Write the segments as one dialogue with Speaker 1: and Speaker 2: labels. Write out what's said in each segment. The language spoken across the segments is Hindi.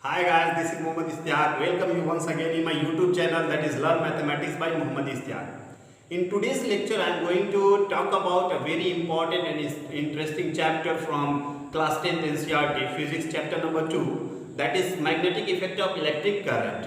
Speaker 1: Hi guys, this is Mohammad Istiaq. Welcome you once again in my YouTube channel, that is Learn Mathematics by Mohammad Istiaq. In today's lecture, I am going to talk about a very important and interesting chapter from class 10th NCERT, Physics chapter number 2, that is Magnetic Effect of Electric Current.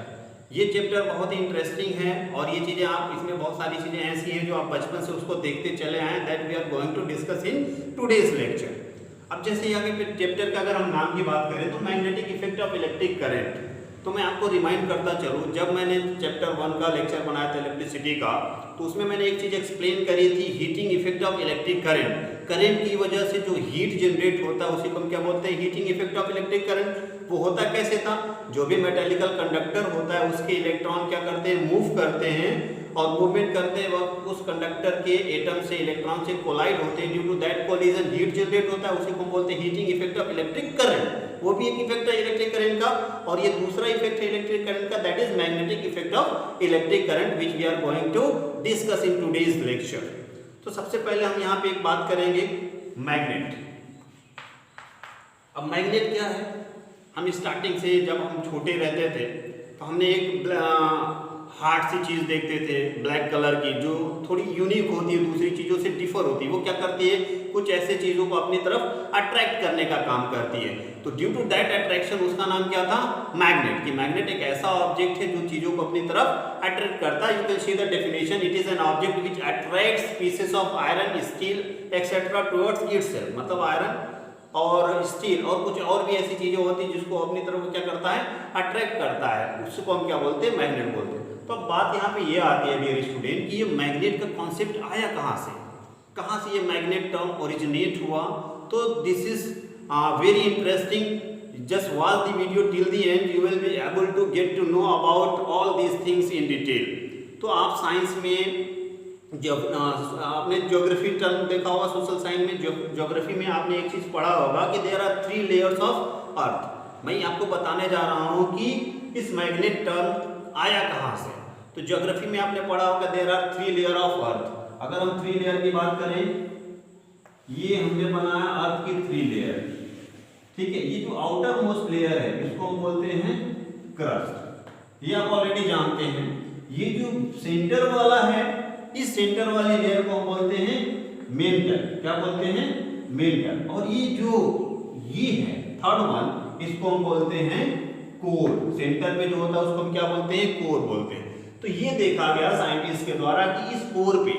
Speaker 1: ये चैप्टर बहुत ही इंटरेस्टिंग है और ये चीज़ें आप इसमें बहुत सारी चीज़ें ऐसी हैं जो आप बचपन से उसको देखते चले आए, that we are going to discuss in today's lecture. अब जैसे यहाँ के चैप्टर का अगर हम नाम की बात करें तो magnetic effect of electric current, तो मैं आपको रिमाइंड करता चलूँ, जब मैंने चैप्टर 1 का लेक्चर बनाया था इलेक्ट्रिसिटी का, तो उसमें मैंने एक चीज़ एक्सप्लेन करी थी, heating effect of electric current. Current की वजह से जो हीट जनरेट होता है उसी को हम क्या बोलते हैं, heating effect of electric current. वो होता कैसे था, जो भी मेटेलिकल कंडक्टर होता है उसके इलेक्ट्रॉन क्या करते हैं, मूव करते हैं और मूवमेंट करते वक्त उस कंडक्टर के एटम से इलेक्ट्रॉन से कोलाइड होते हैं. Due to that collision heat generate होता है, उसी को हम बोलते हैं heating effect of electric current. वो भी एक इफेक्ट है इलेक्ट्रिक करंट का. और ये दूसरा इफेक्ट है इलेक्ट्रिक करंट का, that is magnetic effect of electric current, which we are going to discuss in today's lecture. तो सबसे पहले हम यहाँ पे एक बात करेंगे मैग्नेट. अब मैग्नेट क्या है, हम स्टार्टिंग से जब हम छोटे रहते थे तो हमने एक हार्ड सी चीज़ देखते थे ब्लैक कलर की, जो थोड़ी यूनिक होती है, दूसरी चीज़ों से डिफर होती है. वो क्या करती है, कुछ ऐसे चीज़ों को अपनी तरफ अट्रैक्ट करने का काम करती है. तो ड्यू टू दैट अट्रैक्शन उसका नाम क्या था, मैग्नेट. कि मैग्नेट एक ऐसा ऑब्जेक्ट है जो चीज़ों को अपनी तरफ अट्रैक्ट करता है. You can see the definition, it is an object which attracts pieces of iron, steel etcetera towards itself. मतलब आयरन और स्टील और कुछ और भी ऐसी चीजें होती हैं जिसको अपनी तरफ क्या करता है, अट्रैक्ट करता है. उसको हम क्या बोलते हैं, मैग्नेट बोलते हैं. तो अब बात यहाँ पे ये आती है डियर स्टूडेंट कि ये मैग्नेट का कॉन्सेप्ट आया कहाँ से ये मैग्नेट टर्म ओरिजिनेट हुआ. तो this is very interesting. Just watch the video till the end, you will be able to get to know about all these things in detail. तो आप साइंस में आपने ज्योग्राफी टर्म देखा होगा, सोशल साइंस में ज्योग्राफी में आपने एक चीज पढ़ा होगा कि there are 3 layers of earth. मैं आपको बताने जा रहा हूं कि इस मैग्नेट टर्म आया कहां से. तो ज्योग्राफी में आपने पढ़ा होगा there are 3 layer of earth. अगर हम 3 लेयर की बात करें, ये हमने बनाया अर्थ की 3 लेयर, ठीक है. ये जो आउटर मोस्ट लेयर है इसको हम बोलते हैं क्रस्ट, ये आप ऑलरेडी जानते हैं. ये जो सेंटर वाला है, इस सेंटर वाले लेयर को हम बोलते हैं मेंटल. क्या बोलते हैं, मेंटल. और ये जो ये है थर्ड वन, इसको हम बोलते हैं कोर. सेंटर पे जो होता है उसको हम क्या बोलते हैं, कोर बोलते हैं. तो ये देखा गया साइंटिस्ट के द्वारा कि इस कोर पे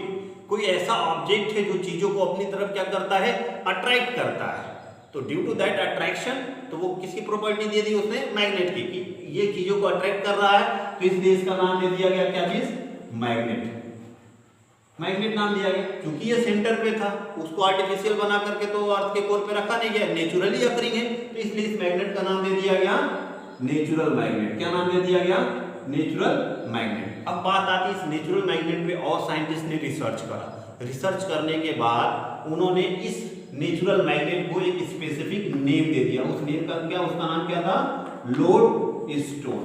Speaker 1: कोई ऐसा ऑब्जेक्ट है जो चीजों को अपनी तरफ क्या करता है, अट्रैक्ट करता है. तो ड्यू टू दैट अट्रैक्शन, तो वो किसकी प्रॉपर्टी दे दी उसने, मैग्नेट की, कि ये चीजों को अट्रैक्ट कर रहा है. तो इसलिए इसका नाम दे दिया गया क्या चीज, मैग्नेट. मैग्नेट नाम दिया गया क्योंकि ये सेंटर पे था. उसको आर्टिफिशियल बना करके तो अर्थ के कोर पे रखा नहीं गया, नेचुरली अकरिंग है. तो इसलिए इस मैग्नेट का नाम दे दिया गया नेचुरल मैग्नेट. क्या नाम दे दिया गया, नेचुरल मैग्नेट. अब बात आती है इस नेचुरल मैग्नेट पे, और साइंटिस्ट ने रिसर्च करा. रिसर्च करने के बाद उन्होंने इस नेचुरल मैग्नेट को एक स्पेसिफिक नेम दे दिया. उस नेम का क्या, उसका नाम क्या था, लोडस्टोन.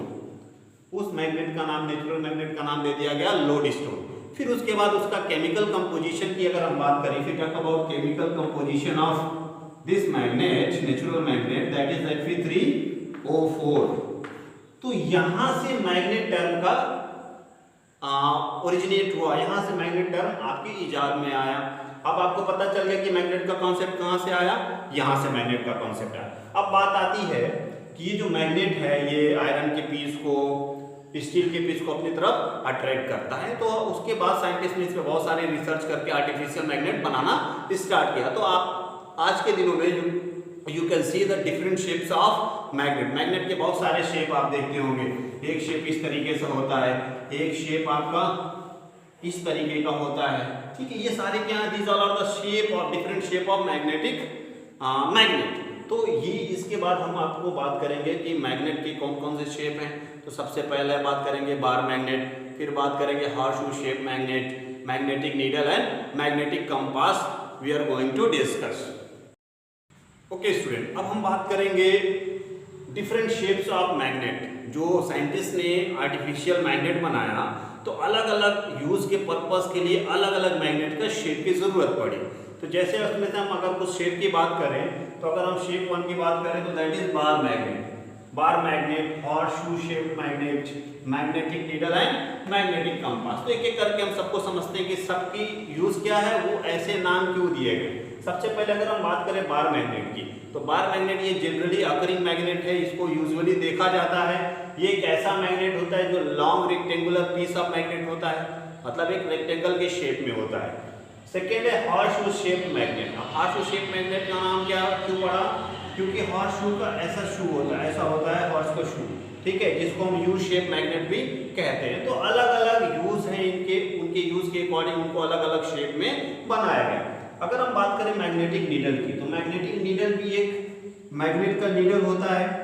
Speaker 1: उस मैग्नेट का नाम, नेचुरल मैग्नेट का नाम दे दिया गया लोडस्टोन. फिर उसके बाद उसका केमिकल कंपोजिशन की अगर हम बात करें, फिर talk about chemical composition of this magnet, natural magnet, that is Fe3O4. तो यहां से मैग्नेट टर्म का ओरिजिनेट हुआ, यहां से मैग्नेट टर्म आपकी इजाद में आया. अब आपको पता चल गया कि मैग्नेट का कॉन्सेप्ट कहां से आया, यहां से मैग्नेट का कॉन्सेप्ट आया. अब बात आती है कि ये जो मैग्नेट है ये आयरन के पीस को, स्टील के पीस को अपनी तरफ अट्रैक्ट करता है. तो उसके बाद साइंटिस्ट ने इस पर बहुत सारे रिसर्च करके आर्टिफिशियल मैग्नेट बनाना स्टार्ट किया. तो आप आज के दिनों में you can see the different shapes of magnet. Magnet के बहुत सारे शेप आप देखते होंगे. एक शेप इस तरीके से होता है, एक शेप आपका इस तरीके का होता है, ठीक है. ये सारे क्या, these all are the shape of different shape of magnetic magnet. तो ये इसके बाद हम आपको बात करेंगे कि मैग्नेट के कौन कौन से शेप हैं. तो सबसे पहले बात करेंगे बार मैग्नेट, फिर बात करेंगे horseshoe shape magnet, magnetic needle and magnetic compass. We are going to discuss. Okay student, अब हम बात करेंगे डिफरेंट शेप्स ऑफ मैग्नेट. जो साइंटिस्ट ने आर्टिफिशियल मैग्नेट बनाया, तो अलग अलग यूज के पर्पस के लिए अलग अलग मैग्नेट का शेप की जरूरत पड़ी. तो जैसे उसमें से हम अगर कुछ शेप की बात करें, तो अगर हम शेप 1 की बात करें तो that is bar magnet. Bar magnet, horseshoe shape magnet, magnetic needle and magnetic compass. तो एक एक करके हम सबको समझते हैं कि सबकी यूज क्या है, वो ऐसे नाम क्यों दिए गए। सबसे पहले अगर हम बात करें बार मैग्नेट की, तो बार मैग्नेट ये जनरली अकरिंग मैग्नेट है, इसको यूजुअली देखा जाता है। ये एक ऐसा मैग्नेट होता है जो long rectangular piece of magnet होता है, मतलब एक रेक्टेंगल के शेप में होता है। सेकेंड है हॉर्सशू शेप मैग्नेट। अब हॉर्सशू शेप मैग्नेट का नाम क्या क्यों पड़ा, क्योंकि हॉर्सशू का ऐसा शू होता है, ऐसा होता है हॉर्स का शू, ठीक है, जिसको हम यू शेप मैग्नेट भी कहते हैं। तो अलग अलग यूज हैं इनके, उनके यूज के अकॉर्डिंग उनको अलग अलग शेप में बनाया गया। अगर हम बात करें मैग्नेटिक नीडल की, तो मैग्नेटिक नीडल भी एक मैग्नेट का नीडल होता है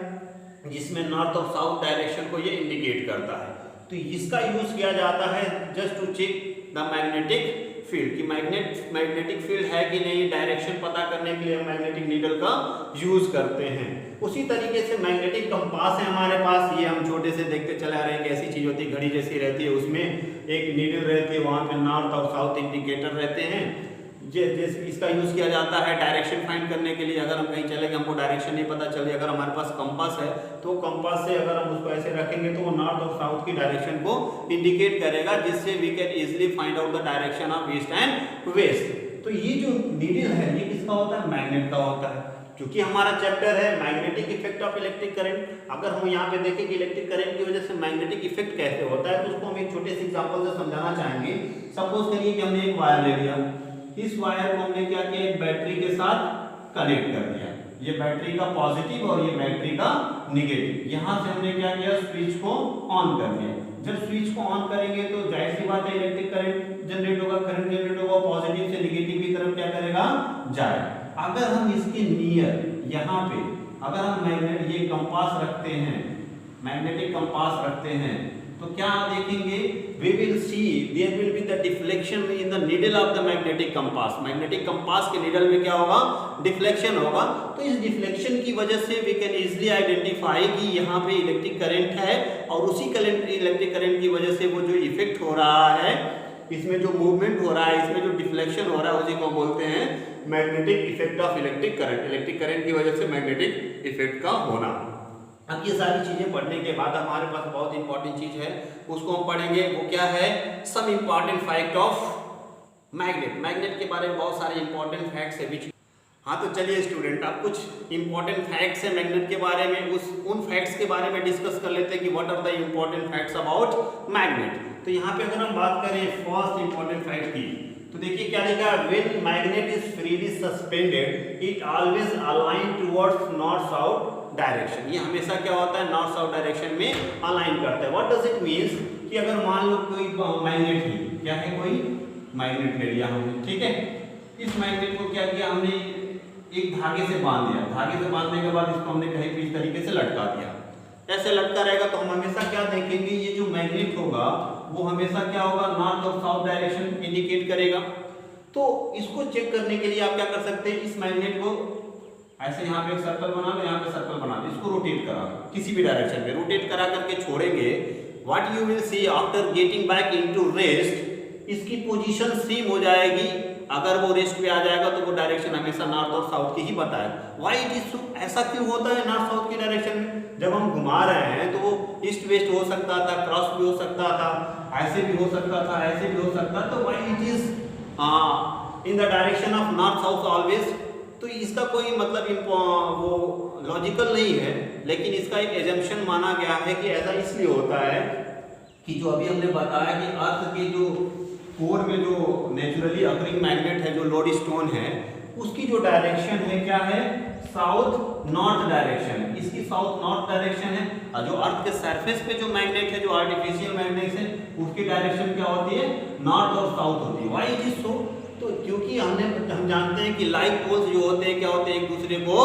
Speaker 1: जिसमें नॉर्थ और साउथ डायरेक्शन को ये इंडिकेट करता है। तो इसका यूज किया जाता है just to check the magnetic field, कि मैग्नेटिक फील्ड है कि नहीं, डायरेक्शन पता करने के लिए हम मैग्नेटिक नीडल का यूज करते हैं। उसी तरीके से मैग्नेटिक कंपास है हमारे पास, ये हम छोटे से देखते चले आ रहे हैं कि ऐसी चीज होती है, घड़ी जैसी रहती है, उसमें एक नीडल रहती है, वहां पे नॉर्थ और साउथ इंडिकेटर रहते हैं। जैसे इसका यूज किया जाता है डायरेक्शन फाइंड करने के लिए। अगर हम कहीं चले गए, हमको डायरेक्शन नहीं पता चली, अगर हमारे पास कंपास है तो कंपास से अगर हम उसको ऐसे रखेंगे तो वो नॉर्थ और साउथ की डायरेक्शन को इंडिकेट करेगा, जिससे we can easily find out the direction of east and west. तो ये जो नीडल है ये किसका होता है, मैग्नेट का होता है। क्योंकि हमारा चैप्टर है magnetic effect of electric current, अगर हम यहाँ पे देखें कि इलेक्ट्रिक करंट की वजह से मैग्नेटिक इफेक्ट कैसे होता है, तो उसको हम एक छोटे से एग्जांपल से समझाना चाहेंगे। सपोज करिए कि हमने एक वायर ले लिया, इस वायर को हमने क्या किया, एक बैटरी के साथ कनेक्ट कर दिया, ये बैटरी का पॉजिटिव और ये बैटरी का निगेटिव। यहां से हमने क्या किया, स्विच को ऑन कर दिया। जब स्विच को ऑन करेंगे तो जाहिर सी बात है इलेक्ट्रिक करंट जनरेट होगा, करंट जनरेट होगा, पॉजिटिव से निगेटिव की तरफ क्या करेगा, जाए। अगर हम इसके नियर यहाँ पे अगर हम मैग्नेट ये कंपास रखते हैं, मैग्नेटिक कंपास रखते हैं, तो क्या देखेंगे, we will see there will be the deflection in the needle of the magnetic compass। Magnetic compass के नीडल में क्या होगा, डिफ्लेक्शन होगा। तो इस डिफ्लेक्शन की वजह से we can easily identify कि यहाँ पे इलेक्ट्रिक करंट है, और उसी इलेक्ट्रिक करंट की वजह से वो जो इफेक्ट हो रहा है, इसमें जो मूवमेंट हो रहा है, इसमें जो डिफ्लेक्शन हो रहा है, उसी को बोलते हैं magnetic effect of electric current. Electric current की वजह से मैग्नेटिक इफेक्ट का होना। अब ये सारी चीजें पढ़ने के बाद हमारे पास बहुत इंपॉर्टेंट चीज है, उसको हम पढ़ेंगे। वो क्या है, some important fact of magnet. Magnet के बारे में बहुत सारे इंपॉर्टेंट फैक्ट्स है। हाँ तो चलिए स्टूडेंट, अब कुछ इंपॉर्टेंट फैक्ट्स है मैग्नेट के बारे में, उन फैक्ट्स के बारे में डिस्कस कर लेते हैं कि what are the important facts about magnet. तो यहाँ पे अगर हम बात करें फर्स्ट इंपॉर्टेंट फैक्ट की, तो देखिए क्या लिखा है, when magnet is freely suspended it always align towards north south direction. ये हमेशा क्या होता है, नॉर्थ साउथ डायरेक्शन में अलाइन करता है। व्हाट डज इट मींस, कि अगर मान लो कोई मैग्नेट है, क्या है, कोई मैग्नेट ले लिया हमने, ठीक है, इस मैग्नेट को क्या किया हमने, एक धागे से बांध दिया। धागे से बांधने के बाद इसको हमने कहीं भी इस तरीके से लटका दिया। ऐसे लटका रहेगा तो हम हमेशा क्या देखेंगे, ये जो मैग्नेट होगा वो हमेशा क्या होगा, नॉर्थ और साउथ डायरेक्शन इंडिकेट करेगा। तो इसको चेक करने के लिए आप क्या कर सकते हैं, इस मैग्नेट को ऐसे यहाँ पे एक सर्कल बना लो, यहाँ पे सर्कल बना दो, इसको रोटेट करा किसी भी डायरेक्शन में रोटेट करा करके छोड़ेंगे। What you will see after getting back into rest, इसकी पोजीशन सेम हो जाएगी। अगर वो रेस्ट पे आ जाएगा तो वो डायरेक्शन हमेशा नॉर्थ और साउथ की ही बताएगा। व्हाई इट इज सो, ऐसा क्यों होता है नॉर्थ साउथ की डायरेक्शन में? जब हम घुमा रहे हैं तो वो ईस्ट वेस्ट हो सकता था, क्रॉस भी हो सकता था, ऐसे भी हो सकता था, ऐसे भी हो सकता था। तो why it is in the direction of north south always. तो इसका कोई मतलब वो लॉजिकल नहीं है, लेकिन इसका एक एजम्पशन माना गया है कि ऐसा इसलिए होता है कि जो अभी हमने बताया कि अर्थ के जो कोर में जो नेचुरली अकरिंग मैग्नेट है, जो लोड स्टोन है, उसकी जो डायरेक्शन है क्या है, साउथ नॉर्थ डायरेक्शन। इसकी साउथ नॉर्थ डायरेक्शन है, और जो अर्थ के सरफेस पे जो मैग्नेट है, जो आर्टिफिशियल मैग्नेट है, उसकी डायरेक्शन क्या होती है, नॉर्थ और साउथ होती है। व्हाई इट इज सो, तो क्योंकि हम जानते हैं कि लाइक पोल्स जो होते हैं क्या होते हैं, एक दूसरे को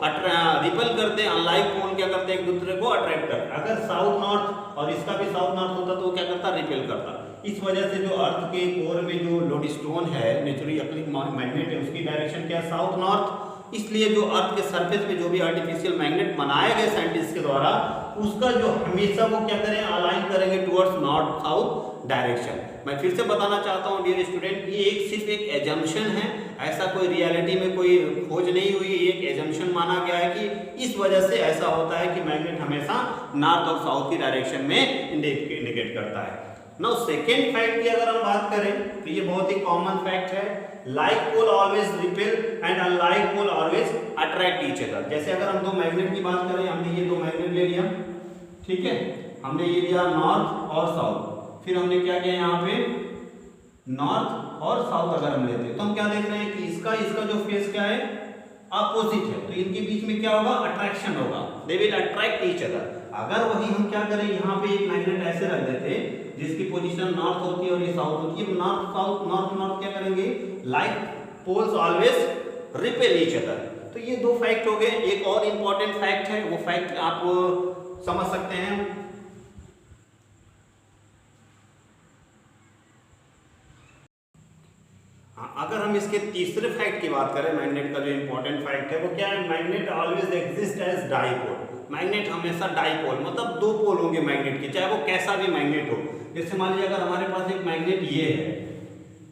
Speaker 1: रिपल करते हैं, अनलाइक पोल क्या करते हैं, एक दूसरे को अट्रैक्ट करते हैं। अगर साउथ नॉर्थ और इसका भी साउथ नॉर्थ होता तो वो क्या करता, रिपेल करता। इस वजह से जो अर्थ के कोर में जो लोड स्टोन है, नेचुरली अकरिंग मैग्नेट है, उसकी डायरेक्शन क्या है, साउथ नॉर्थ। इसलिए जो अर्थ के सरफेस पे जो भी आर्टिफिशियल मैग्नेट बनाए गए साइंटिस्ट के द्वारा, उसका जो हमेशा वो क्या करें, अलाइन करेंगे टुवर्ड्स नॉर्थ साउथ डायरेक्शन। मैं फिर से बताना चाहता हूँ डियर स्टूडेंट, ये सिर्फ एक एजम्पशन है, ऐसा कोई रियलिटी में कोई खोज नहीं हुई, एक एजम्पशन माना गया है कि इस वजह से ऐसा होता है कि मैग्नेट हमेशा नॉर्थ और साउथ की डायरेक्शन में इंडिकेट करता है। नाउ सेकेंड फैक्ट की अगर हम बात करें तो ये बहुत ही कॉमन फैक्ट है, like pole always repel and unlike pole always attract each other. जैसे अगर हम दो मैग्नेट की बात करें, हमने ये दो मैग्नेट ले लिया, ठीक है, हमने ये लिया नॉर्थ और साउथ, फिर हमने क्या किया यहाँ पे नॉर्थ और साउथ अगर हम लेते हैं तो हम क्या देख रहे हैं कि इसका जो फेस क्या है, अपोजिट है, तो इनके बीच में क्या होगा, अट्रैक्शन होगा, they will attract each other. अगर वही हम क्या करें, यहाँ पे एक मैग्नेट ऐसे रख देते जिसकी पोजीशन नॉर्थ होती है और ये साउथ होती है, नॉर्थ साउथ नॉर्थ नॉर्थ क्या करेंगे, like poles always repel each other. तो ये दो फैक्ट हो गए। एक और इंपॉर्टेंट फैक्ट है, वो फैक्ट आप समझ सकते हैं। अगर हम इसके तीसरे फैक्ट की बात करें, मैग्नेट का जो इंपॉर्टेंट फैक्ट है वो क्या है, magnet always exist as dipole. Magnet हमेशा डाइपोल मतलब दो पोल होंगे मैग्नेट के, चाहे वो कैसा भी मैग्नेट हो। जैसे मान लीजिए अगर हमारे पास एक मैग्नेट ये है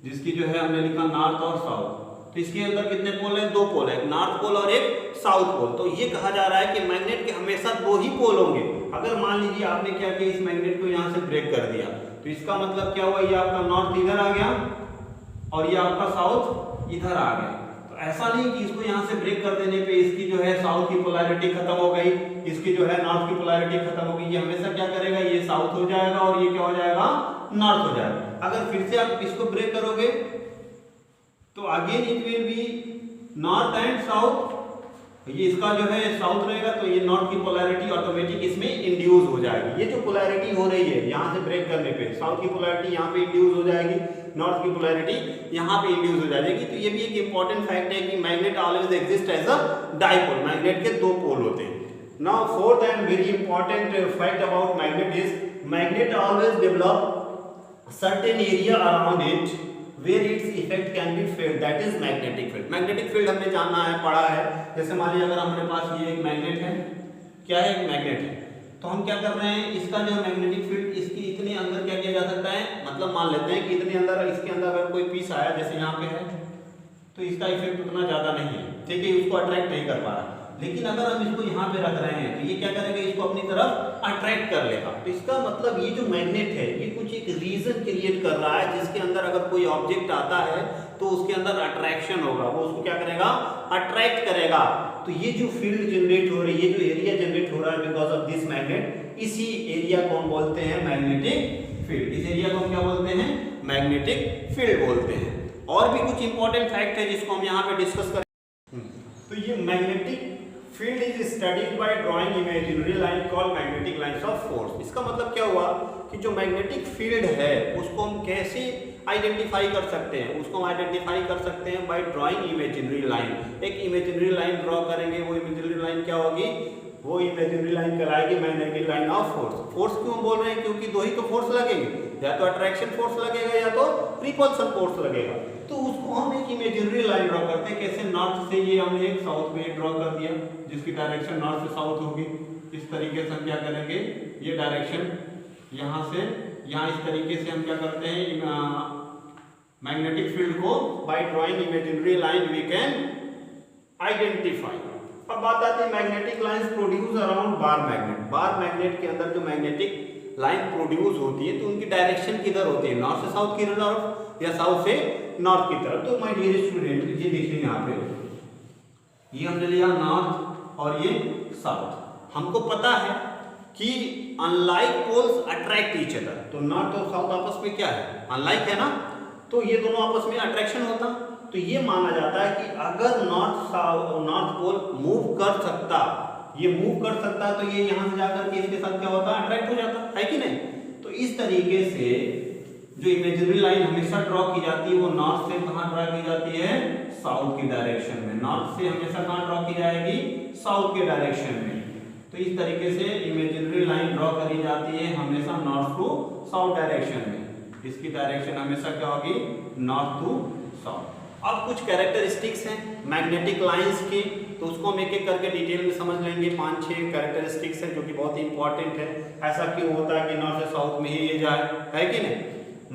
Speaker 1: जिसकी जो है हमने लिखा नॉर्थ और साउथ, तो इसके अंदर कितने पोल है, दो पोल है, एक नॉर्थ पोल और एक साउथ पोल। तो ये कहा जा रहा है कि मैग्नेट के हमेशा दो ही पोल होंगे। अगर मान लीजिए आपने क्या किया, इस मैग्नेट को यहाँ से ब्रेक कर दिया, तो इसका मतलब क्या हुआ, ये आपका नॉर्थ इधर आ गया और ये आपका साउथ इधर आ गया। तो ऐसा नहीं कि इसको यहाँ से ब्रेक कर देने पे इसकी जो है साउथ की पोलैरिटी खत्म हो गई, इसकी जो है नॉर्थ की पोलैरिटी खत्म हो गई। ये हमेशा क्या करेगा, ये साउथ हो जाएगा और ये क्या हो जाएगा, नॉर्थ हो जाएगा। अगर फिर से आप इसको ब्रेक करोगे तो again it will be north and south, ये इसका जो है साउथ रहेगा, तो ये नॉर्थ की पोलैरिटी ऑटोमेटिक इसमें इंड्यूस हो जाएगी। ये जो पोलैरिटी हो रही है यहाँ से ब्रेक करने पे, साउथ की पोलैरिटी यहाँ पे इंड्यूस हो जाएगी, नॉर्थ की पोलैरिटी यहाँ पे इंड्यूस हो जाएगी। तो ये भी एक इंपॉर्टेंट फैक्ट है कि magnet always exist as a dipole, magnet के दो पोल होते हैं। Now fourth and very important fact about magnet is, magnet always develop certain area around it where its effect can be felt, that is magnetic field। magnetic field हमने जाना है, पढ़ा है। जैसे मान लीजिए अगर हमारे पास ये एक मैग्नेट है, क्या है, एक मैग्नेट है, तो हम क्या कर रहे हैं, इसका जो मैग्नेटिक फील्ड इसकी इतने अंदर क्या किया जा सकता है, मतलब मान लेते हैं कि इतने अंदर, इसके अंदर अगर कोई पीस आया जैसे यहाँ पे है, तो इसका इफेक्ट उतना ज्यादा नहीं है, ठीक है, उसको अट्रैक्ट नहीं कर पा रहा। लेकिन अगर हम इसको यहाँ पे रख रहे हैं तो ये क्या करेगा, इसको अपनी तरफ अट्रैक्ट कर लेगा। तो इसका मतलब ये जो मैग्नेट है ये कुछ एक रीजन क्रिएट कर रहा है जिसके अंदर अगर कोई ऑब्जेक्ट आता है तो उसके अंदर अट्रैक्शन होगा, वो उसको क्या करेगा, अट्रैक्ट करेगा। तो ये जो फील्ड जनरेट हो रही है, ये जो एरिया जनरेट हो रहा है बिकॉज ऑफ दिस मैग्नेट, इसी एरिया को हम बोलते हैं मैग्नेटिक फील्ड। इस एरिया को हम क्या बोलते हैं, मैग्नेटिक फील्ड बोलते हैं। और भी कुछ इंपॉर्टेंट फैक्ट है जिसको हम यहाँ पे डिस्कस करें। तो ये magnetic field is studied by drawing imaginary line called magnetic lines of force. इसका मतलब क्या हुआ कि जो मैग्नेटिक फील्ड है उसको हम कैसे आइडेंटिफाई कर सकते हैं, उसको हम आइडेंटिफाई कर सकते हैं बाय ड्राइंग इमेजिनरी लाइन। एक इमेजिनरी लाइन ड्रॉ करेंगे, वो इमेजिनरी लाइन क्या होगी, वो इमेजिनरी लाइन कहलाएगी magnetic line of force. Force क्यों बोल रहे हैं, क्योंकि दो ही तो फोर्स लगेंगे, या तो अट्रैक्शन फोर्स लगेगा या तो रिपल्सन फोर्स लगेगा। तो उसको हम एक इमेजिनरी लाइन ड्रॉ करते हैं। कैसे, नॉर्थ से ये हमने एक साउथ में ड्रॉ कर दिया जिसकी डायरेक्शन नॉर्थ से साउथ होगी। इस तरीके से हम क्या करेंगे, ये डायरेक्शन यहाँ से यहाँ, इस तरीके से हम क्या करते हैं, मैग्नेटिक फील्ड को by drawing imaginary line we can identify. अब बात आती है magnetic lines produce around bar magnet. Bar magnet के अंदर जो मैग्नेटिक लाइन प्रोड्यूस होती है तो उनकी डायरेक्शन किधर होती है, नॉर्थ से साउथ की तरफ या साउथ से नॉर्थ की तरफ। तो माय डियर स्टूडेंट ये देखिए यहाँ पे, ये हमने लिया नॉर्थ और ये साउथ। हमको पता है कि unlike poles attract each other, तो नॉर्थ और साउथ आपस में क्या है, अनलाइक है ना, तो ये दोनों आपस में अट्रैक्शन होता। तो ये माना जाता है कि अगर नॉर्थ पोल मूव कर सकता, ये मूव कर सकता, तो ये यहाँ से जाकर के इसके साथ क्या होता, अट्रैक्ट हो जाता है कि नहीं। तो इस तरीके से जो इमेजिनरी लाइन हमेशा ड्रॉ की जाती है वो नॉर्थ से कहाँ ड्रॉ की जाती है, साउथ की डायरेक्शन में। नॉर्थ से हमेशा कहाँ ड्रॉ की जाएगी, साउथ के डायरेक्शन में। तो इस तरीके से इमेजिनरी लाइन ड्रॉ करी जाती है हमेशा नॉर्थ टू साउथ डायरेक्शन में। इसकी डायरेक्शन हमेशा क्या होगी, नॉर्थ टू साउथ। अब कुछ कैरेक्टरिस्टिक्स हैं मैग्नेटिक लाइंस की, तो उसको हम एक एक करके डिटेल में समझ लेंगे। 5-6 कैरेक्टरिस्टिक्स है जो कि बहुत ही इंपॉर्टेंट है। ऐसा क्यों होता है कि नॉर्थ से साउथ में ही ये जाए, है कि नहीं?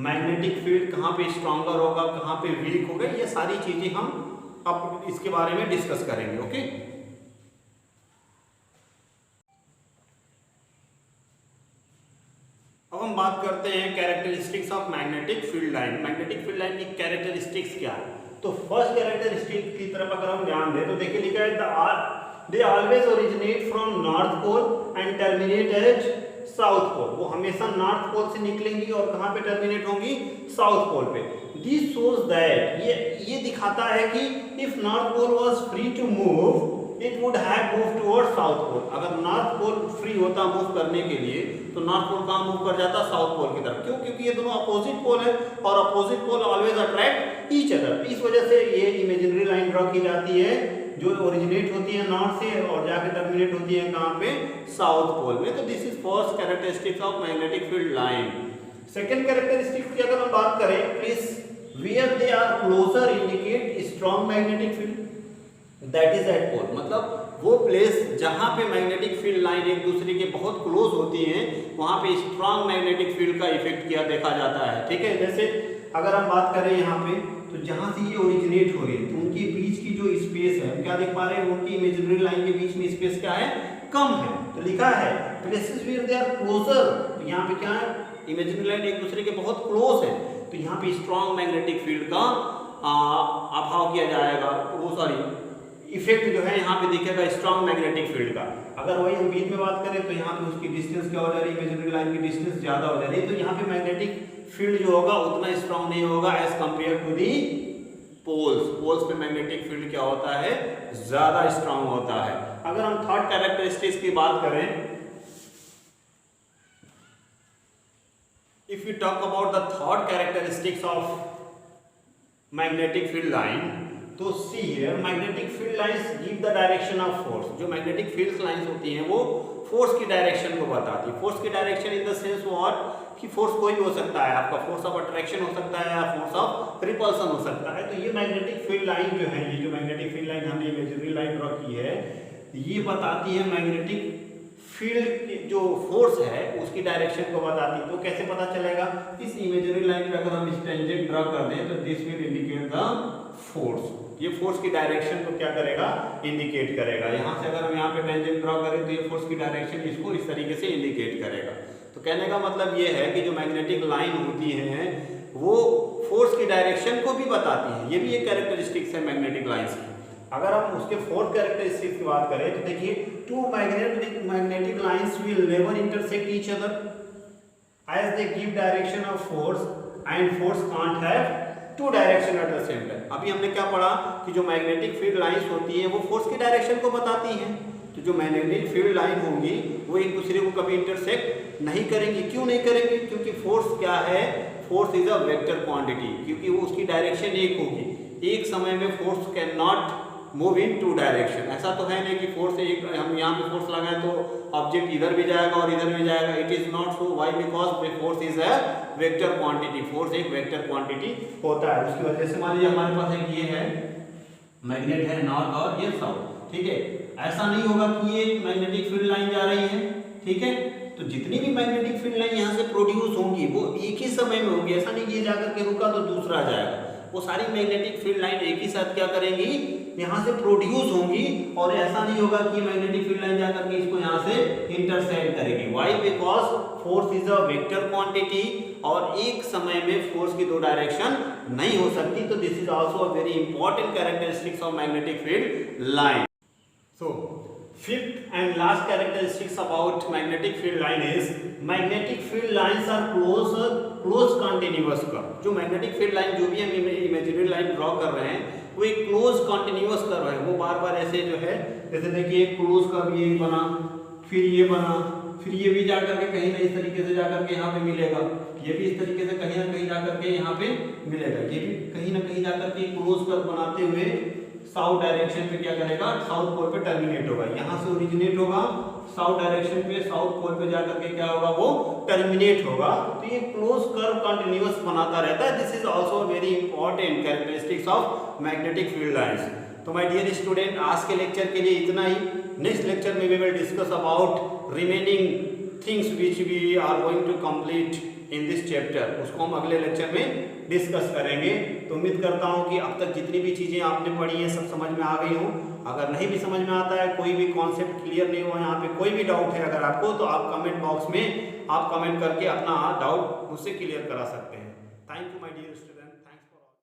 Speaker 1: मैग्नेटिक फील्ड कहाँ पे स्ट्रॉन्गर होगा, कहाँ पे वीक होगा, ये सारी चीजें हम अब इसके बारे में डिस्कस करेंगे। ओके, अब हम बात करते हैं characteristics of magnetic field line. Magnetic field line की कैरेक्टरिस्टिक्स क्या है? तो फर्स्ट कैरेक्टरिस्टिक की तरफ अगर हम ध्यान दें तो देखिए लिखा है they always originate from north pole and terminate at south pole. वो हमेशा नॉर्थ पोल से निकलेंगी और कहां पे टर्मिनेट होंगी? साउथ पोल पे। दिस शोज दैट ये दिखाता है कि if north pole was free to move it would have move towards south pole. अगर नॉर्थ पोल फ्री होता मूव करने के लिए तो नॉर्थ पोल कहां मूव कर जाता? साउथ पोल की तरफ। क्यों? क्योंकि ये दोनों अपोजिट पोल है और opposite pole always attract each other. इस वजह से ये इमेजिनरी लाइन ड्रॉ की जाती है जो ओरिजिनेट होती है नॉर्थ से और जाके टर्मिनेट होती है कहां पे? साउथ पोल में। तो this is first characteristics of magnetic field line. Second characteristics की अगर हम बात करें, please where they are closer indicate strong magnetic field that is at pole. मतलब वो प्लेस जहां पे मैग्नेटिक फील्ड लाइन एक दूसरे के बहुत क्लोज होती हैं वहां पे स्ट्रॉन्ग मैग्नेटिक फील्ड का इफेक्ट किया देखा जाता है। ठीक है, जैसे अगर हम बात करें यहाँ पे तो जहां से ये ओरिजिनेट हो रही है तो उनके बीच की जो स्पेस है हम क्या देख पा रहे हैं? उनकी इमेजिनरी लाइन के बीच में स्पेस क्या है? कम है। तो लिखा है places where they are closer. तो यहाँ पे क्या है? इमेजिनरी लाइन एक दूसरे के बहुत क्लोज है तो यहाँ पे स्ट्रॉन्ग मैग्नेटिक फील्ड का अभाव किया जाएगा। वो सॉरी इफेक्ट जो है यहाँ पे दिखेगा स्ट्रॉन्ग मैग्नेटिक फील्ड का। अगर वही हम बीच में बात करें तो यहाँ पे उसकी डिस्टेंस क्या हो जा रही है? इमेजिनरी लाइन की डिस्टेंस ज्यादा हो जा रही है तो यहाँ पे मैग्नेटिक फील्ड जो होगा उतना स्ट्रॉन्ग नहीं होगा as compare to the poles. Poles पे मैग्नेटिक फील्ड क्या होता है? ज्यादा स्ट्रॉन्ग होता है। अगर हम थर्ड कैरेक्टरिस्टिक्स की बात करें, if you talk about the third characteristics of magnetic field line, तो see here magnetic field lines give the direction of force. जो मैग्नेटिक फील्ड लाइंस होती हैं वो फोर्स की डायरेक्शन को बताती है। फोर्स की direction in the sense what कि फोर्स कोई भी हो सकता है, आपका फोर्स ऑफ अट्रैक्शन हो सकता है या फोर्स ऑफ रिपल्सन हो सकता है। तो ये मैग्नेटिक फील्ड लाइन जो है, ये जो मैग्नेटिक फील्ड लाइन हमने इमेजिनरी लाइन ड्रॉ की है, ये बताती है मैग्नेटिक फील्ड जो फोर्स है उसकी डायरेक्शन को बताती है। तो कैसे पता चलेगा? इस इमेजिनरी लाइन पे अगर हम इस टेंजेंट ड्रॉ कर दें तो this will indicate the force. ये फोर्स की डायरेक्शन को क्या करेगा? इंडिकेट करेगा। यहाँ से अगर हम यहाँ पे टेंजेंट ड्रॉ करें तो ये फोर्स की डायरेक्शन इसको इस तरीके से इंडिकेट करेगा। तो कहने का मतलब ये है कि जो मैग्नेटिक लाइन होती है वो फोर्स की डायरेक्शन को भी बताती है। ये भी एक कैरेक्टरिस्टिक्स है मैग्नेटिक लाइंस की। अगर हम उसके फोर्थ कैरेक्टरिस्टिक्स की बात करें तो देखिए two magnetic lines will never intersect each other as they give direction of force and force can't have two direction at the same time. अभी हमने क्या पढ़ा कि जो मैग्नेटिक फील्ड लाइंस होती है वो फोर्स की डायरेक्शन को बताती हैं। तो जो मैग्नेटिक फील्ड लाइन होंगी वो एक दूसरे को कभी इंटरसेक्ट नहीं करेंगी। क्यों नहीं करेंगी? क्योंकि फोर्स क्या है? Force is a vector quantity. क्योंकि वो उसकी डायरेक्शन एक होगी। एक समय में force can not move in two direction. ऐसा तो है नहीं कि फोर्स एक हम यहाँ पे फोर्स लगाएं तो ऑब्जेक्ट इधर भी जाएगा और इधर भी जाएगा। It is not so. Why? Because force is a vector quantity. Force एक वेक्टर क्वांटिटी होता है। उसकी वजह से मान लीजिए हमारे पास एक ये है मैग्नेट है नॉर्थ और ये साउथ। ठीक है, ऐसा नहीं होगा कि ये मैग्नेटिक फील्ड लाइन जा रही है। ठीक है, तो जितनी भी मैग्नेटिक फील्ड लाइन यहाँ से प्रोड्यूस होंगी वो एक ही समय में होंगी। ऐसा नहीं कि ये जाकर के रुका तो दूसरा जाएगा। वो सारी मैग्नेटिक फील्ड लाइन एक ही साथ क्या करेंगी? यहाँ से प्रोड्यूस होंगी। और ऐसा नहीं होगा कि मैग्नेटिक फील्ड लाइन जाकर के इसको यहाँ से इंटरसेक्ट करेगी। Why? Because force is a vector quantity और एक समय में फोर्स की दो डायरेक्शन नहीं हो सकती। तो this is also a very important characteristics of magnetic field line. So, fifth and last characteristics about magnetic field line is magnetic field lines are close continuous curve। जो magnetic field line जो भी हम imaginary line draw कर रहे हैं वो एक close continuous curve है। वो बार बार ऐसे जो है जैसे देखिए एक close curve ये बना, फिर ये बना, फिर ये भी जाकर के कहीं ना इस तरीके से जाकर के यहाँ पे मिलेगा, ये भी इस तरीके से कहीं ना कहीं जाकर के यहाँ पे मिलेगा, ये भी कहीं ना कहीं जाकर के क्लोज कर्व बनाते हुए साउथ डायरेक्शन पे क्या करेगा? साउथ पोल पे टर्मिनेट होगा। यहाँ से ओरिजिनेट होगा साउथ डायरेक्शन पे, साउथ पोल पे जाकर के क्या होगा? वो टर्मिनेट होगा। तो ये क्लोज कर्व कंटिन्यूअस बनाता रहता है। This is also very important characteristics of magnetic field lines. तो माय डियर स्टूडेंट, आज के लेक्चर के लिए इतना ही। नेक्स्ट लेक्चर में we will discuss about remaining things which we are going to complete in this chapter. उसको हम अगले लेक्चर में डिस्कस करेंगे। तो उम्मीद करता हूँ कि अब तक जितनी भी चीज़ें आपने पढ़ी हैं सब समझ में आ गई हों। अगर नहीं भी समझ में आता है, कोई भी कॉन्सेप्ट क्लियर नहीं हुआ, यहाँ पे कोई भी डाउट है अगर आपको, तो आप कमेंट बॉक्स में आप कमेंट करके अपना डाउट मुझसे क्लियर करा सकते हैं। Thank you my dear student.